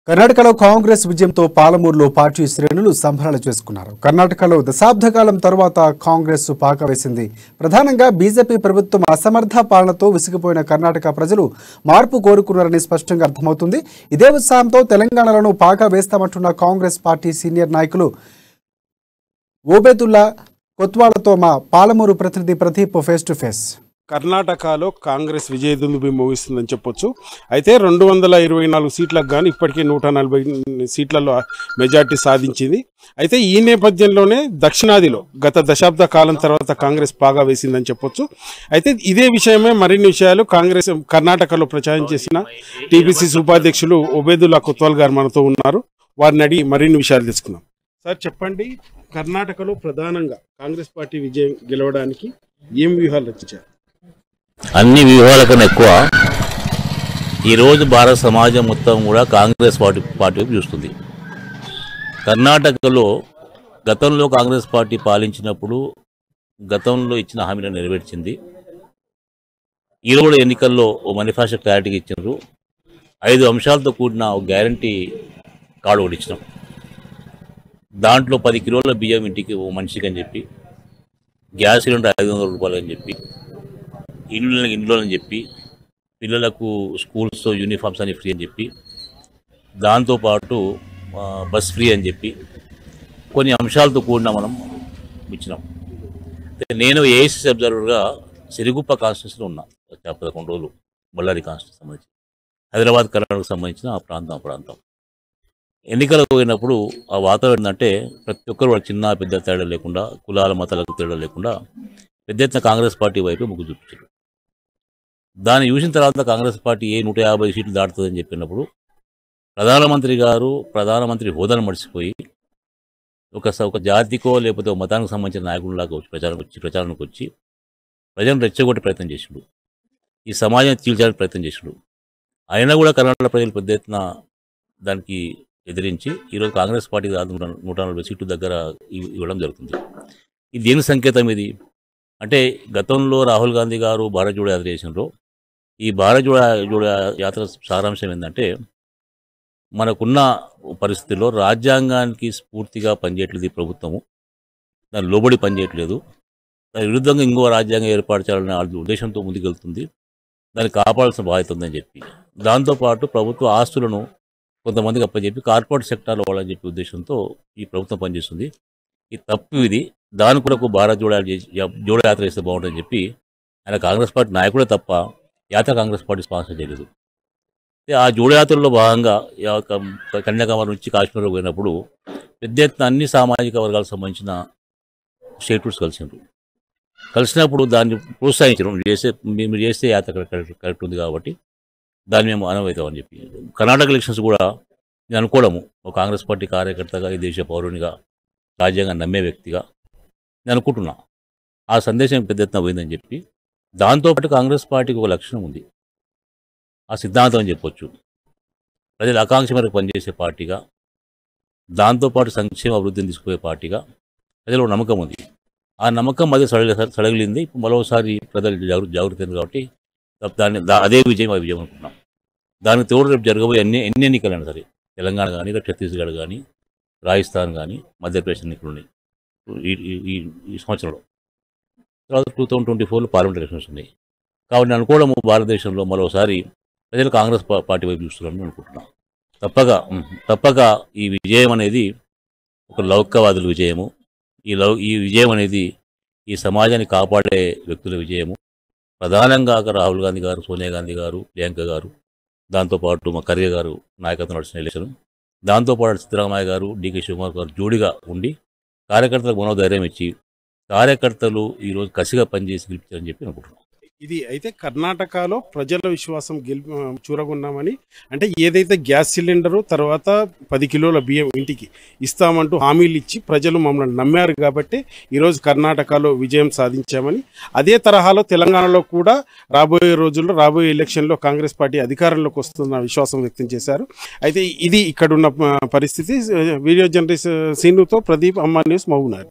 కర్ణాటకలో కాంగ్రెస్ విజయంతో పాలమూరులో పార్టీ శ్రేణులు సంబరాలు చేసుకున్నారు. కర్ణాటకలో దశాబ్ద కాలం తర్వాత కాంగ్రెస్ పాక వేసింది. ప్రధానంగా బీజేపీ ప్రభుత్వం అసమర్థ పాలనతో విసిగిపోయిన కర్ణాటక ప్రజలు మార్పు కోరుకున్నారని స్పష్టంగా అర్థమవుతుంది. ఇదే ఉత్సాహంతో తెలంగాణలోనూ పాక వేస్తామంటున్న కాంగ్రెస్ పార్టీ సీనియర్ నాయకులు ఓబేదుల్లా కొత్వాలతో మా పాలమూరు ప్రతినిధి ప్రదీప్ ఫేస్ టు ఫేస్. కర్ణాటకలో కాంగ్రెస్ విజయదుందుబి మోగిస్తుందని చెప్పొచ్చు. అయితే 224 సీట్లకు గాను ఇప్పటికే 140 సీట్లలో మెజార్టీ సాధించింది. అయితే ఈ నేపథ్యంలోనే దక్షిణాదిలో గత దశాబ్ద కాలం తర్వాత కాంగ్రెస్ పాగా వేసిందని చెప్పొచ్చు. అయితే ఇదే విషయమే మరిన్ని విషయాలు కాంగ్రెస్ కర్ణాటకలో ప్రచారం చేసిన టీపీసీసీ ఉపాధ్యక్షులు ఓబేదుల్లా కొత్వాల్ గారు మనతో ఉన్నారు. వారిని అడిగి మరిన్ని విషయాలు తెలుసుకుందాం. సార్ చెప్పండి, కర్ణాటకలో ప్రధానంగా కాంగ్రెస్ పార్టీ విజయం గెలవడానికి ఏం వ్యూహాలు రచించారు? అన్ని వ్యూహాల కన్నా ఎక్కువ ఈరోజు భారత సమాజం మొత్తం కూడా కాంగ్రెస్ పార్టీ చూస్తుంది. కర్ణాటకలో గతంలో కాంగ్రెస్ పార్టీ పాలించినప్పుడు గతంలో ఇచ్చిన హామీలను నెరవేర్చింది. ఈరోజు ఎన్నికల్లో ఓ మేనిఫెస్టో క్లారిటీగా ఇచ్చినారు. 5 అంశాలతో కూడిన ఒక గ్యారంటీ కార్డు ఒకటి ఇచ్చినాం. దాంట్లో 10 కిలోల బియ్యం ఇంటికి ఓ మనిషికి అని చెప్పి, గ్యాస్ సిలిండర్ 500 రూపాయలు అని చెప్పి, ఇండ్లు అని చెప్పి, పిల్లలకు స్కూల్స్తో యూనిఫామ్స్ అని ఫ్రీ అని చెప్పి, దాంతోపాటు బస్ ఫ్రీ అని చెప్పి కొన్ని అంశాలతో కూడిన మనం ఇచ్చినాం. నేను ఏఐసిసి అబ్జర్వర్గా సిరిగుప్ప కాన్స్టిట్యూన్సీలో ఉన్నా 11 రోజులు. బళ్ళారి కాన్స్టిట్యూన్సీ సంబంధించి హైదరాబాద్ కర్ణాటకకు సంబంధించిన ఆ ప్రాంతం ఎన్నికలకు పోయినప్పుడు ఆ వాతావరణం ఏంటంటే ప్రతి ఒక్కరు వాళ్ళ చిన్న పెద్ద తేడా లేకుండా, కులాల మతాలకు తేడా లేకుండా పెద్ద ఎత్తున కాంగ్రెస్ పార్టీ వైపు మొగ్గు చూపించారు. దాన్ని చూసిన తర్వాత కాంగ్రెస్ పార్టీ 150 సీట్లు దాటుతుందని చెప్పినప్పుడు ప్రధానమంత్రి గారు ప్రధానమంత్రి హోదాను మర్చిపోయి ఒక జాతికో లేకపోతే ఒక మతానికి సంబంధించిన నాయకుడిలాగా ప్రచారానికి వచ్చి ప్రజలను రెచ్చగొట్టే ప్రయత్నం చేసిండు. ఈ సమాజాన్ని చీల్చాలని ప్రయత్నం చేసిండు. అయినా కూడా కర్ణాటక ప్రజలు పెద్ద ఎత్తున దానికి ఎదిరించి ఈరోజు కాంగ్రెస్ పార్టీ 140 సీట్లు దగ్గర ఇవ్వడం జరుగుతుంది. ఇది దేని సంకేతం? ఇది అంటే గతంలో రాహుల్ గాంధీ గారు భారత్ జోడో యాత్ర చేసినారు. ఈ భారత్ జోడో యాత్ర సారాంశం ఏంటంటే మనకున్న పరిస్థితుల్లో రాజ్యాంగానికి స్ఫూర్తిగా పనిచేయట్లేదు ఈ ప్రభుత్వము, దాని లోబడి పనిచేయట్లేదు, దాని విరుద్ధంగా ఇంకో రాజ్యాంగం ఏర్పాటు చేయాలనే ఉద్దేశంతో ముందుకెళ్తుంది, దాన్ని కాపాడాల్సిన బాధ్యత ఉందని చెప్పి, దాంతోపాటు ప్రభుత్వ ఆస్తులను కొంతమందికి అప్పచెప్పి కార్పొరేట్ సెక్టార్లో వాళ్ళని చెప్పి ఉద్దేశంతో ఈ ప్రభుత్వం పనిచేస్తుంది. ఈ తప్పు ఇది. దాని కొరకు భారత్ జోడో యాత్ర చేస్తే బాగుంటుందని చెప్పి ఆయన కాంగ్రెస్ పార్టీ నాయకుడే తప్ప యాత్ర కాంగ్రెస్ పార్టీ స్పాన్సర్ చేయలేదు. ఆ జోడో యాత్రలో భాగంగా కన్యాకుమారి నుంచి కాశ్మీర్లో పోయినప్పుడు పెద్ద ఎత్తున అన్ని సామాజిక వర్గాలకు సంబంధించిన స్టేట్మెంట్స్ కలిసినప్పుడు దాన్ని ప్రోత్సహించడం, మీరు చేస్తే యాత్ర కరెక్ట్ ఉంది కాబట్టి దాన్ని మేము అనువైతామని చెప్పి. కర్ణాటక ఎలక్షన్స్ కూడా నేను అనుకోవడము ఒక కాంగ్రెస్ పార్టీ కార్యకర్తగా, ఈ దేశ పౌరునిగా, రాజ్యాంగాన్ని నమ్మే వ్యక్తిగా నేను అనుకుంటున్నా ఆ సందేశం పెద్ద ఎత్తున పోయిందని చెప్పి. దాంతోపాటు కాంగ్రెస్ పార్టీకి ఒక లక్షణం ఉంది, ఆ సిద్ధాంతం అని చెప్పొచ్చు. ప్రజల ఆకాంక్ష మేరకు పనిచేసే పార్టీగా, దాంతోపాటు సంక్షేమ అభివృద్ధిని తీసుకుపోయే పార్టీగా ప్రజలకు నమ్మకం ఉంది. ఆ నమ్మకం మధ్య సడగలింది. ఇప్పుడు మరోసారి ప్రజలు జాగృతి కాబట్టి అదే విజయం అనుకుంటున్నాం. దానికి తోడు రేపు జరగబోయే ఎన్ని ఎన్నికలైనా సరే, తెలంగాణ కానీ, ఛత్తీస్గఢ్ కానీ, రాజస్థాన్ కానీ, మధ్యప్రదేశ్ ఎన్నికలు ఉన్నాయి ఈ సంవత్సరంలో. తర్వాత 2024లో పార్లమెంట్ ఎలక్షన్స్ ఉన్నాయి. కాబట్టి నేను అనుకోవడం భారతదేశంలో మరోసారి ప్రజలు కాంగ్రెస్ పార్టీ వైపు చూస్తున్నారని అనుకుంటున్నాను. తప్పక ఈ విజయం అనేది ఒక లౌకికవాదుల విజయము. ఈ విజయం అనేది ఈ సమాజాన్ని కాపాడే వ్యక్తుల విజయము. ప్రధానంగా రాహుల్ గాంధీ గారు, సోనియా గాంధీ గారు, ప్రియాంక గారు, దాంతోపాటు మా ఖర్గే గారు నాయకత్వం నడిచిన ఎలక్షన్, దాంతోపాటు సిద్ధరామయ్య గారు, డికే శివకుమార్ గారు జోడిగా ఉండి కార్యకర్తలకు మనోధైర్యం ఇచ్చి కార్యకర్తలు ఈరోజు కసిగా పనిచేసి గెలిపించారని చెప్పి అనుకుంటున్నాం. ఇది అయితే కర్ణాటకలో ప్రజల విశ్వాసం చూరగొన్నామని, అంటే ఏదైతే గ్యాస్ సిలిండరు తర్వాత 10 కిలోల బియ్యం ఇంటికి ఇస్తామంటూ హామీలు ఇచ్చి ప్రజలు మమ్మల్ని నమ్మారు కాబట్టి ఈరోజు కర్ణాటకలో విజయం సాధించామని, అదే తరహాలో తెలంగాణలో కూడా రాబోయే ఎలక్షన్లో కాంగ్రెస్ పార్టీ అధికారంలోకి వస్తున్న విశ్వాసం వ్యక్తం చేశారు. అయితే ఇది ఇక్కడున్న పరిస్థితి. వీడియో జర్నలిస్ట్ సీనుతో ప్రదీప్, అమ్మా న్యూస్, మహబూబ్నగర్.